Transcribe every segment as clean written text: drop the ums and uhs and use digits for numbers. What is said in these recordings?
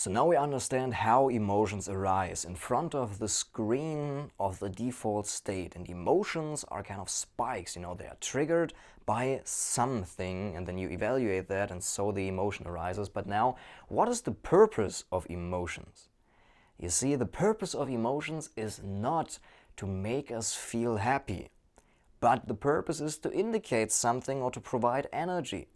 So now we understand how emotions arise in front of the screen of the default state. And emotions are kind of spikes, they are triggered by something, and then you evaluate that, and so the emotion arises. But now, what is the purpose of emotions? You see, the purpose of emotions is not to make us feel happy, but the purpose is to indicate something or to provide energy.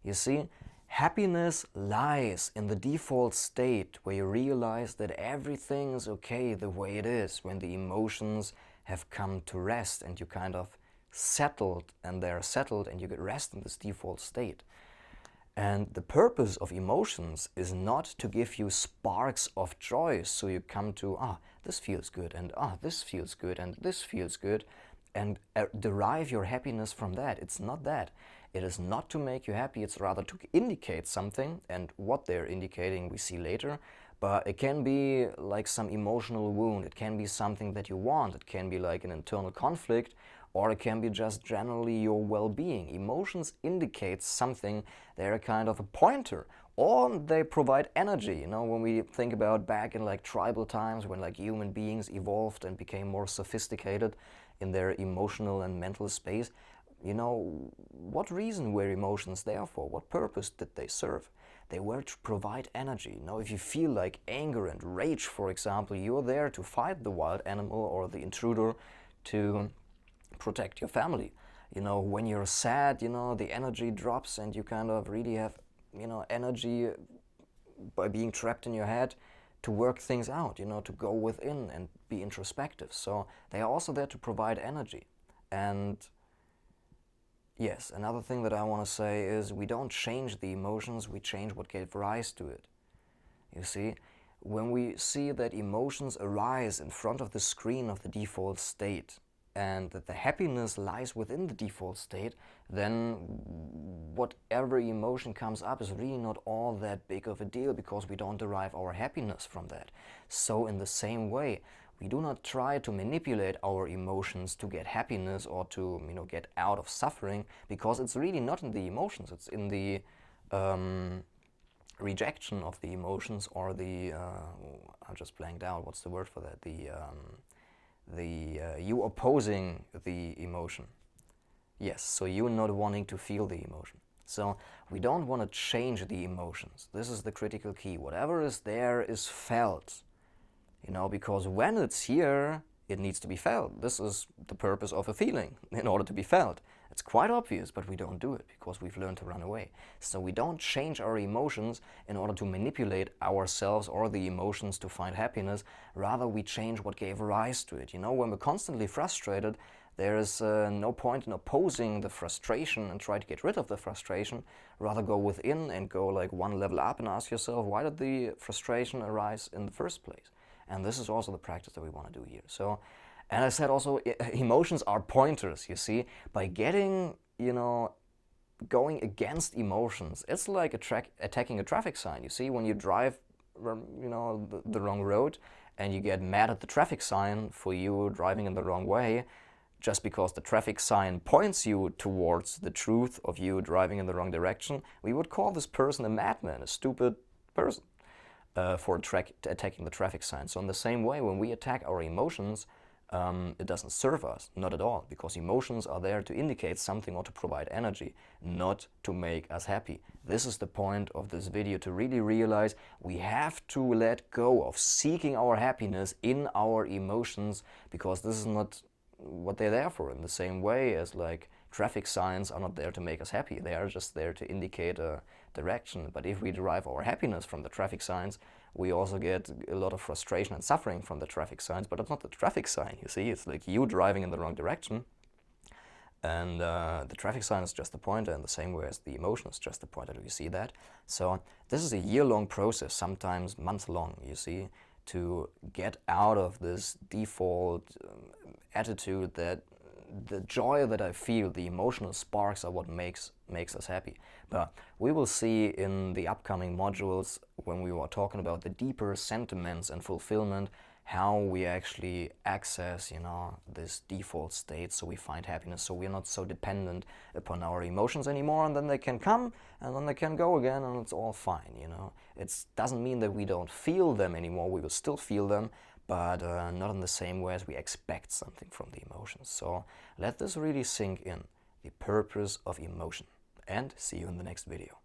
You see, happiness lies in the default state where you realize that everything is okay the way it is, when the emotions have come to rest and you kind of settled, and they're settled and you get rest in this default state. And the purpose of emotions is not to give you sparks of joy, so you come to, this feels good, and this feels good, and this feels good, and derive your happiness from that. It's not that. It is not to make you happy, it's rather to indicate something, and what they're indicating we see later. But it can be like some emotional wound, it can be something that you want, it can be like an internal conflict, or it can be just generally your well-being. Emotions indicate something, they're a kind of a pointer, or they provide energy. When we think about back in like tribal times, when like human beings evolved and became more sophisticated in their emotional and mental space, what reason were emotions there for? What purpose did they serve? They were to provide energy. If you feel like anger and rage, for example, you're there to fight the wild animal or the intruder, to protect your family. When you're sad, the energy drops, and you kind of really have, energy by being trapped in your head to work things out, to go within and be introspective. So they are also there to provide energy. And yes, another thing that I want to say is we don't change the emotions, we change what gave rise to it. You see, when we see that emotions arise in front of the screen of the default state, and that the happiness lies within the default state, then whatever emotion comes up is really not all that big of a deal, because we don't derive our happiness from that. So in the same way, we do not try to manipulate our emotions to get happiness or to get out of suffering, because it's really not in the emotions, it's in the rejection of the emotions, or the I just blanked out, what's the word for that, you opposing the emotion. Yes, so you're not wanting to feel the emotion. So we don't want to change the emotions. This is the critical key. Whatever is there is felt, because when it's here, it needs to be felt. This is the purpose of a feeling, in order to be felt. It's quite obvious, but we don't do it because we've learned to run away. So we don't change our emotions in order to manipulate ourselves or the emotions to find happiness. Rather, we change what gave rise to it. When we're constantly frustrated, there is no point in opposing the frustration and try to get rid of the frustration. Rather, go within and go like one level up and ask yourself, why did the frustration arise in the first place? And this is also the practice that we want to do here. So, and I said also, emotions are pointers, you see. By getting, going against emotions, it's like attacking a traffic sign. You see, when you drive, the wrong road, and you get mad at the traffic sign for you driving in the wrong way, just because the traffic sign points you towards the truth of you driving in the wrong direction, we would call this person a madman, a stupid person. For attacking the traffic sign. So in the same way, when we attack our emotions, it doesn't serve us, not at all, because emotions are there to indicate something or to provide energy, not to make us happy. This is the point of this video, to really realize we have to let go of seeking our happiness in our emotions, because this is not what they're there for. In the same way as like traffic signs are not there to make us happy, they are just there to indicate a direction. But if we derive our happiness from the traffic signs, we also get a lot of frustration and suffering from the traffic signs. But it's not the traffic sign, you see, it's like you driving in the wrong direction, and the traffic sign is just a pointer, in the same way as the emotion is just a pointer. Do you see that? So this is a year-long process, sometimes months-long, you see, to get out of this default attitude that the joy that I feel, the emotional sparks, are what makes us happy. But we will see in the upcoming modules, when we are talking about the deeper sentiments and fulfillment, how we actually access, you know, this default state so we find happiness, so we're not so dependent upon our emotions anymore, and then they can come and then they can go again and it's all fine, you know. It doesn't mean that we don't feel them anymore, we will still feel them, but not in the same way as we expect something from the emotions. So let this really sink in, the purpose of emotion, and see you in the next video.